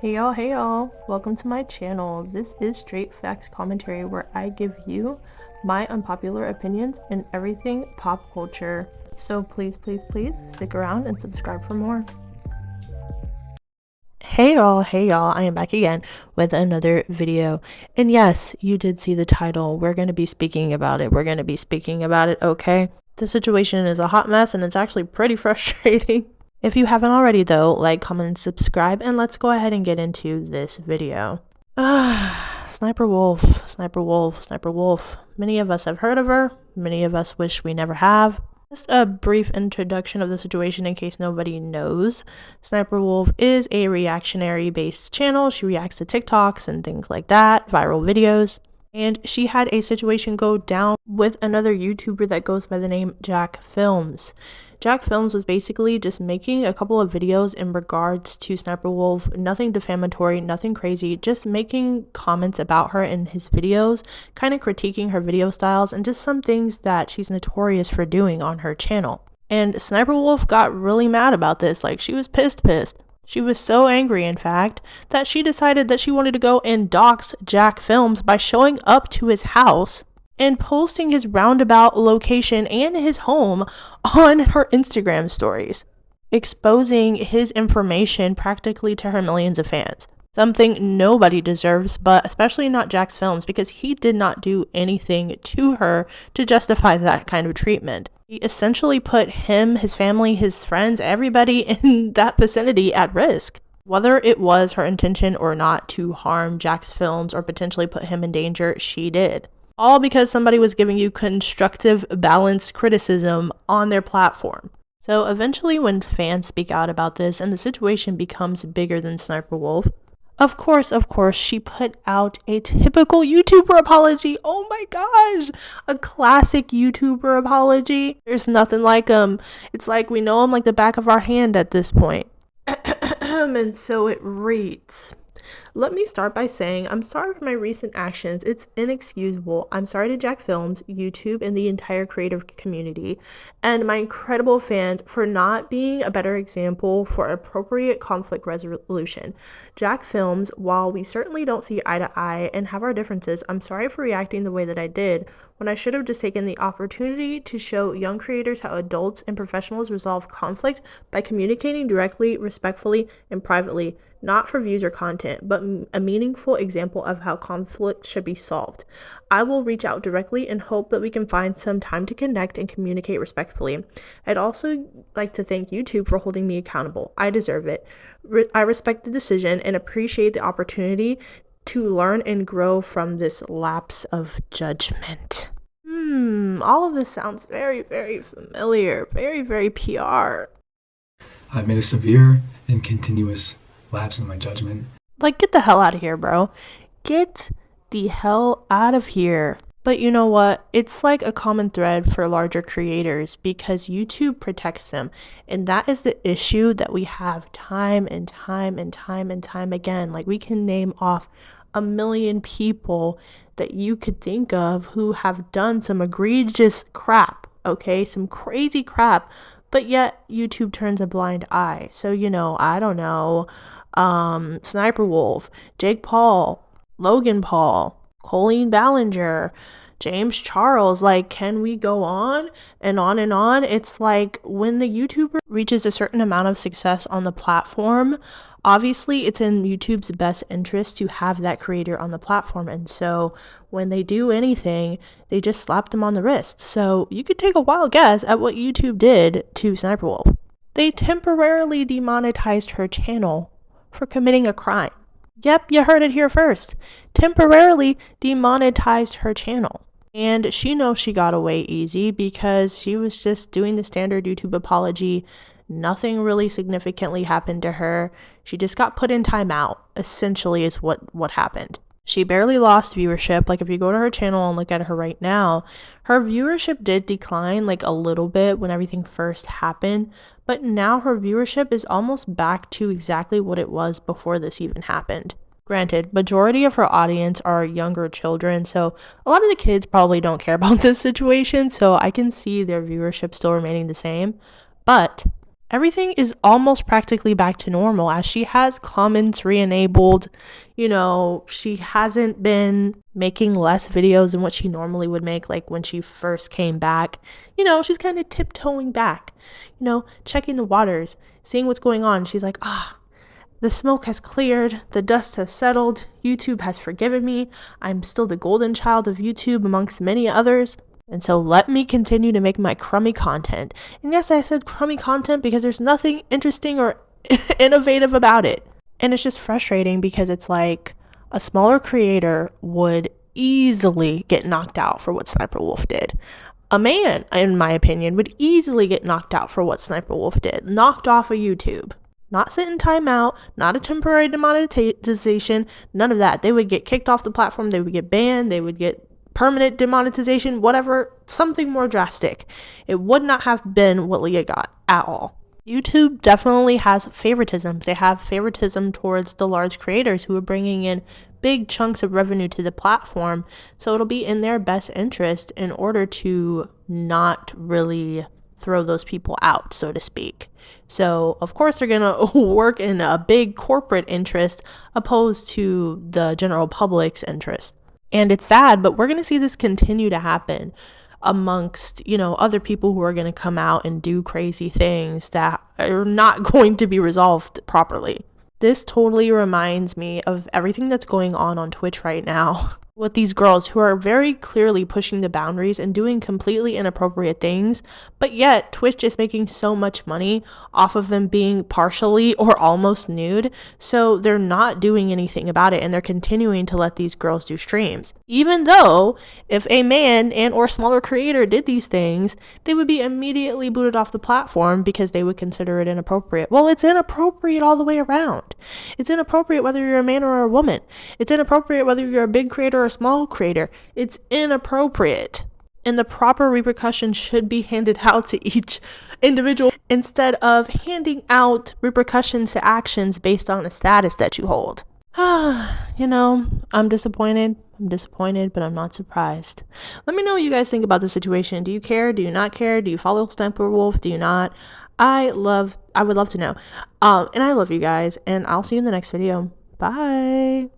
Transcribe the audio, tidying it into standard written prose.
Hey y'all, welcome to my channel. This is Straight Facts Commentary where I give you my unpopular opinions in everything pop culture. So please stick around and subscribe for more. Hey y'all, I am back again with another video. And yes, you did see the title. We're going to be speaking about it. Okay? The situation is a hot mess and it's actually pretty frustrating. If you haven't already though, like, comment, and subscribe, and let's go ahead and get into this video. Sniper Wolf. Many of us have heard of her. Many of us wish we never have. Just a brief introduction of the situation in case nobody knows. Sniper Wolf is a reactionary based channel. She reacts to TikToks and things like that, viral videos. And she had a situation go down with another YouTuber that goes by the name Jack Films. Jack Films was basically just making a couple of videos in regards to Sniper Wolf, nothing defamatory, nothing crazy, just making comments about her in his videos, kind of critiquing her video styles and just some things that she's notorious for doing on her channel. And Sniper Wolf got really mad about this, like she was pissed. She was so angry, in fact, that she decided that she wanted to go and dox Jack Films by showing up to his house and posting his roundabout location and his home on her Instagram stories, exposing his information practically to her millions of fans. Something nobody deserves, but especially not Jack's Films, because he did not do anything to her to justify that kind of treatment. He essentially put him, his family, his friends, everybody in that vicinity at risk. Whether it was her intention or not to harm Jack's Films or potentially put him in danger, she did. All because somebody was giving you constructive, balanced criticism on their platform. So eventually when fans speak out about this and the situation becomes bigger than Sniper Wolf, of course, she put out a typical YouTuber apology. Oh my gosh, a classic YouTuber apology. There's nothing like them. It's like we know them like the back of our hand at this point. And so it reads. Let me start by saying I'm sorry for my recent actions. It's inexcusable. I'm sorry to Jack Films, YouTube, and the entire creative community, and my incredible fans for not being a better example for appropriate conflict resolution. Jack Films, while we certainly don't see eye to eye and have our differences, I'm sorry for reacting the way that I did when I should have just taken the opportunity to show young creators how adults and professionals resolve conflict by communicating directly, respectfully, and privately, not for views or content, but a meaningful example of how conflict should be solved. I will reach out directly and hope that we can find some time to connect and communicate respectfully. I'd also like to thank YouTube for holding me accountable. I deserve it. I respect the decision and appreciate the opportunity to learn and grow from this lapse of judgment. All of this sounds very familiar, very PR. I've made a severe and continuous lapse in my judgment. Like, get the hell out of here, bro. Get the hell out of here. But you know what? It's like a common thread for larger creators because YouTube protects them. And that is the issue that we have time and time again. Like, we can name off a million people that you could think of who have done some egregious crap, okay? Some crazy crap. But yet YouTube turns a blind eye. So, I don't know, Sniper Wolf, Jake Paul, Logan Paul, Colleen Ballinger, James Charles, like, can we go on and on and on? It's like when the YouTuber reaches a certain amount of success on the platform, obviously it's in YouTube's best interest to have that creator on the platform. And so when they do anything, they just slap them on the wrist. So you could take a wild guess at what YouTube did to Sniper Wolf. They temporarily demonetized her channel for committing a crime. Yep, you heard it here first. Temporarily demonetized her channel. And she knows she got away easy because she was just doing the standard YouTube apology. Nothing really significantly happened to her. She just got put in timeout, essentially, is what happened. She barely lost viewership. Like, if you go to her channel and look at her right now, her viewership did decline like a little bit when everything first happened, but now her viewership is almost back to exactly what it was before this even happened. Granted, majority of her audience are younger children, so a lot of the kids probably don't care about this situation, so I can see their viewership still remaining the same. But everything is almost practically back to normal as she has comments re-enabled. You know, she hasn't been making less videos than what she normally would make, like when she first came back. You know, she's kind of tiptoeing back, you know, checking the waters, seeing what's going on. She's like, the smoke has cleared, the dust has settled, YouTube has forgiven me, I'm still the golden child of YouTube amongst many others. And so let me continue to make my crummy content. And yes, I said crummy content because there's nothing interesting or innovative about it. And it's just frustrating because it's like a smaller creator would easily get knocked out for what SnipperWolf did. A man, in my opinion, would easily get knocked out for what SnipperWolf did. Knocked off of YouTube. Not sit in timeout, not a temporary demonetization, none of that. They would get kicked off the platform, they would get banned, they would get permanent demonetization, whatever, something more drastic. It would not have been what Leah got at all. YouTube definitely has favoritisms. They have favoritism towards the large creators who are bringing in big chunks of revenue to the platform. So it'll be in their best interest in order to not really throw those people out, so to speak. So of course they're going to work in a big corporate interest opposed to the general public's interest. And it's sad, but we're going to see this continue to happen amongst, you know, other people who are going to come out and do crazy things that are not going to be resolved properly. This totally reminds me of everything that's going on Twitch right now with these girls who are very clearly pushing the boundaries and doing completely inappropriate things, but yet Twitch is making so much money off of them being partially or almost nude, so they're not doing anything about it and they're continuing to let these girls do streams. Even though if a man and or smaller creator did these things, they would be immediately booted off the platform because they would consider it inappropriate. Well, it's inappropriate all the way around. It's inappropriate whether you're a man or a woman. It's inappropriate whether you're a big creator or a small creator. It's inappropriate. And the proper repercussions should be handed out to each individual instead of handing out repercussions to actions based on a status that you hold. You know, I'm disappointed, but I'm not surprised. Let me know what you guys think about the situation. Do you care? Do you not care? Do you follow SnipperWolf? Do you not? I would love to know. And I love you guys, and I'll see you in the next video. Bye.